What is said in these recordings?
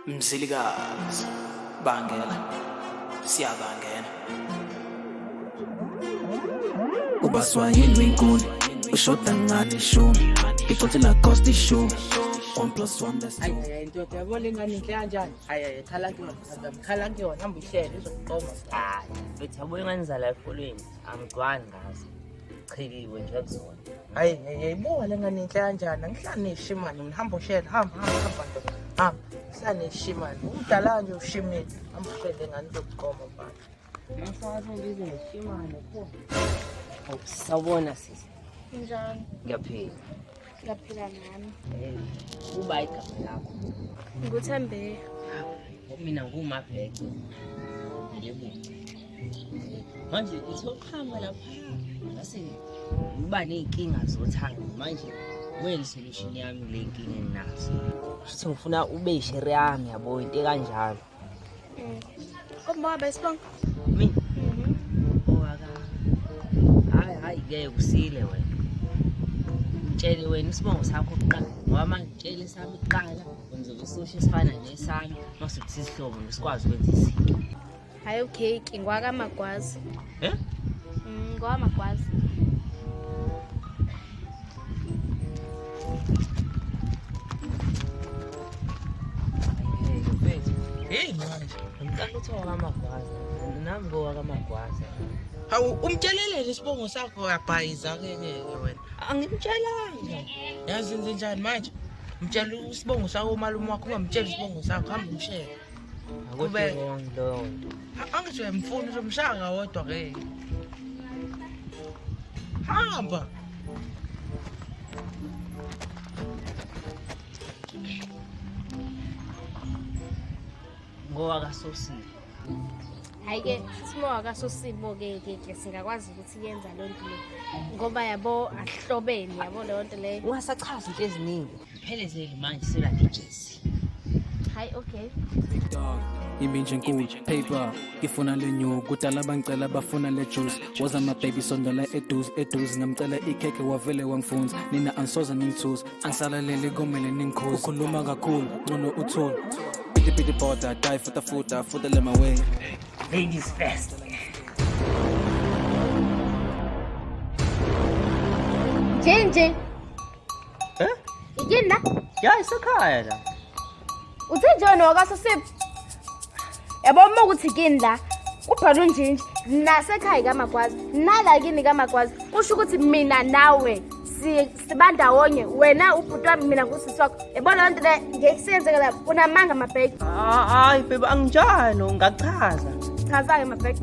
Mzilikazi bangela siyabangena ubaswahili winkuni ushoda ngani shumi ifuthi la cost issue 1+1 that's 2 hayi ndoda yabona ingane inhle kanjani hayi khala kuyona hamba uhlele izokuqoma hayi bethi yabo ingane zala efolweni angigwani ngazo chiliwe nje kuzona hayi yayibuka le ngane inhle kanjani angihlanishe imali ngihamba uhlele hamba hlanishe imali umdala nje ushimile hamba uhlele ngane izokuqoma mfana nasathi ngize ngishimane pho awusawubona sisi njani ngiyaphila ngaphila nami uba igama lakho nguThembe mina ngumabheke yebo manje ithokhamba lapha ngase uba nenkinga zothanga manje wena solution yami le nkinga enginazo futhi ngifuna ube ishare yami yabo into kanjalo Kumba besibonga mina owaka hayi ngeke kusile wena tshele wena isibongo sakho kuqala ngoba manje tshele sami kuqala wenza usushi sifana nesami mase kuthi isihlobo ngesikwazi ukwenza izinto hayi okay ngwakamagwazi ngwamagwazi hey manje ngicela uthola amagwazi nami ngowakamagwazi hawu umtshelelele isibongo sakho uyabhayiza ke wena angimtshelanga yazi njani manje mtshela isibongo sakho umalume wakho ungamtshela isibongo sakho hamba umshele akube lo angithi uyamfuna uzomshaka wodwa ke hamba ngowakasosile hayi ke simowa kasosibo ke singakwazi ukuthi yenza lonto le ngoba yabo ahlobene yabo le nto le ungasachaza into eziningi phelezeli manje sela dijesi hayi okay iminje enkulu paper ngifuna le new kudala bangicela bafuna le juice was my baby sondela eduze ngamcela ikheke wavele wangifunza nina ansoza ningithuza angisalalele komele ningikhuza ukhuluma kakhulu ngono uthula piti border die for the let my way ladies first nje igina ya isakhaya la uthe njani wakasosipho yabo uma ukuthi igina ubhala unjinji nasekhaya kamagwazi nala kini kamagwazi usho ukuthi mina nawe sibandawonye wena ubhuti wami mina ngusisi wakho yabona lonto le ngekisenzeka la unamanga mabheki hayi baby anginjalo ngachaza chaza ke mabheki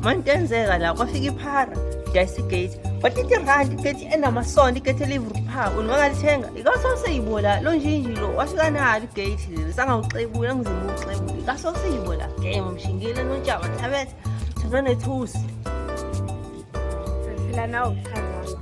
manje enzeka la kwafika iphara dayisi gate bathi rand gate enamasondo igate live phako ungalithenga ikasosiyibola lo njinji lo wafika nalo igate le sangawuxebula ngizima uxebula ikasosiyibola game mshingile notshaba thabethe thana nethusi phela nawo chaza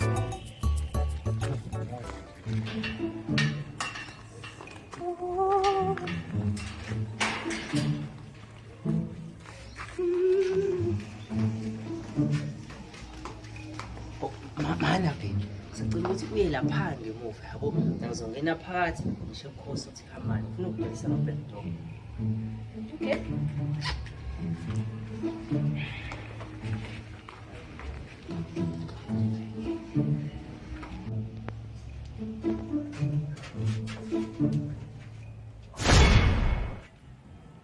mana baby sicela ukuthi uye lapha ngemuva yabo ngizongena phakathi ngisho ukhosi uthi hamani ufuna ukubhalisa no back door okay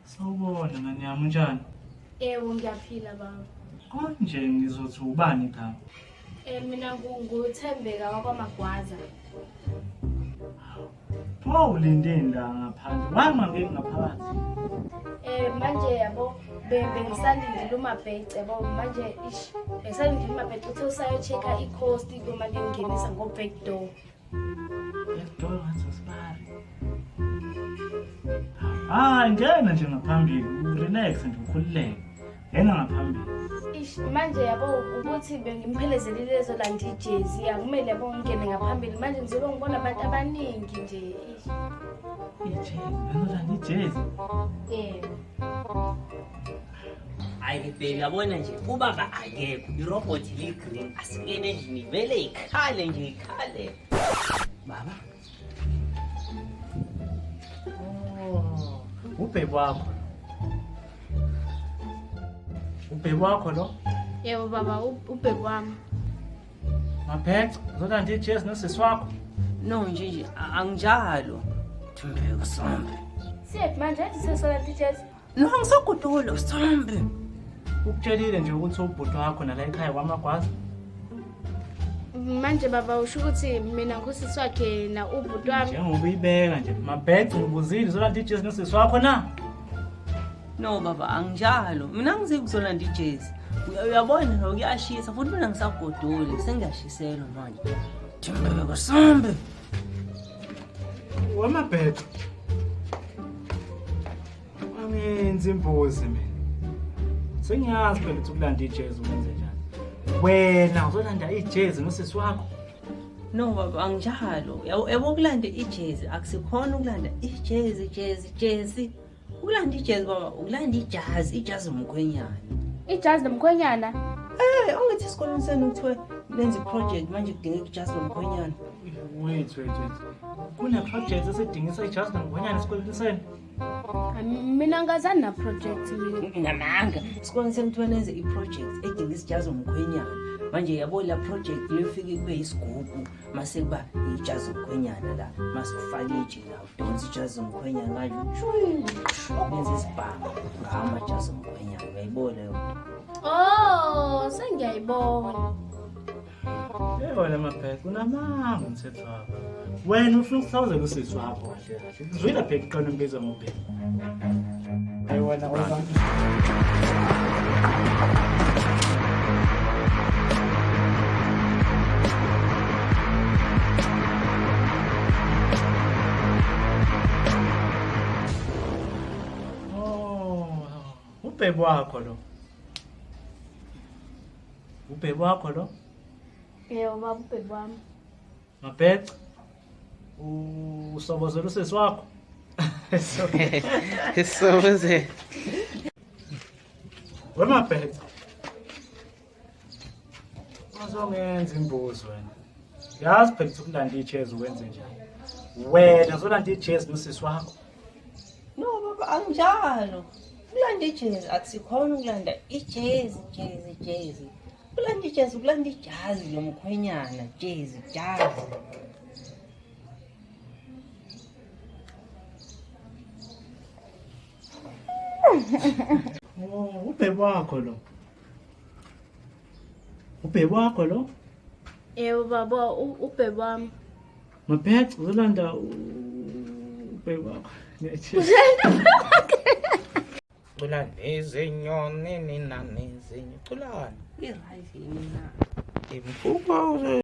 Sawubona ngani yami njani? Ngiyaphila baba. Konje ngizothi ubani igama? Mina nguThembeka wakwamagwaza. Pho ulindeni la ngaphandle. Wama ngeke ngaphakathi. Manje yabo bengisalindile umabhece yabo manje bengisalindile umabhece uthi usayo-check-a i-cost uma ngingenisa ngo-back door. Back door ngasasibari. Ngena nje ngaphambili, relax nje ukhululeke. Ngena ngaphambili. Manje yabo ukuthi bengimphelezele lezo la DJs akumele yabo ngene ngaphambili manje ngizobe ngibona abantu abaningi nje. Ijezi, ngizodla ijezi. hayi baby yabona nje ubaba akekho irobot li green asingene endlini vele ikhale nje ikhale baba Ubhebe wakho. Ubhebe wakho lo? Yebo baba, ubhebe wami. Maphethe, uzolanda ijezi nosisi wakho? No nje anginjalo. Thumbeka sombe. Siphi manje ethi sesola teachers? No ngisagodolo sombe. Ukutshelile nje ukuthi ubhuti wakho nala ekhaya kwamagwazi? Manje baba usho ukuthi mina ngusisi wakhe na ubhuti wami. Njengoba uyibeka nje, Maphethe ngibuzile uzolanda ijezi nosisi wakho na? No baba anginjalo. Mina ngizikuzolanda ijezi. Uyabona lo kuyashisa futhi mina ngisagodole sengiyashiselwa manje. Thumbeka sombe. Wamaphethe. Angenzi imbuzi mina. Sengiyazi phela ukuthi ukulanda ijezi ukwenze njani. Wena uzolanda ijezi nosisi wakho? No baba anginjalo. Yabo kulanda ijezi akusikhona ukulanda ijezi. Ukulanda ijezi baba ukulanda ijazi umkhwenyana. Ijazi nomkhwenyana. Ongithi esikoleni senu kuthiwe lenze project manje kudingeka ijazi lomkhwenyana. Wait. Kune project esidingisa ijazi nomkhwenyana esikoleni senu? Mina ngazani na project mina. Nginamanga. Esikoleni senu kuthiwe lenze iproject edingisa ijazi lomkhwenyana. Manje yabo la project lefike kube isigubhu mase kuba ijazi lomkhwenyana la masifake ijila udonsa ijazi lomkhwenyana manje benze isibhamu ngama ijazi lomkhwenyana uyayibona yona. Oh, sengiyayibona. Yebo Maphethe kunamanga umthetho wakho. Wena ufuna ukuhlawuzela usisi wakho kahle. Uzwile phela iqono ngizwe ngobheka. Wena wazana. Ubhebe wakho lo. Ubhebe wakho lo? Yebo baba ubhebe wami. Maphethe. Usobozela usisi wakho? Isoze. Wemaphethe. Azongenza imbuzi wena. Yazi phela ukuthi ukulanda ijezi ukwenze njani. Wena uzolanda ijezi nosisi wakho? No baba anginjalo. Kulanda ijezi akusikhona ukulanda ijezi. Kulanda ijezi kulanda ijazi lomkhwenyana jazi. Ubhebe wakho lo. Ubhebe wakho lo? Yebo baba ubhebe wami. Maphethe uzolanda ubhebe wakho. Cula nezinyoni nina nezinyo. Culani. Iright mina. Imfuba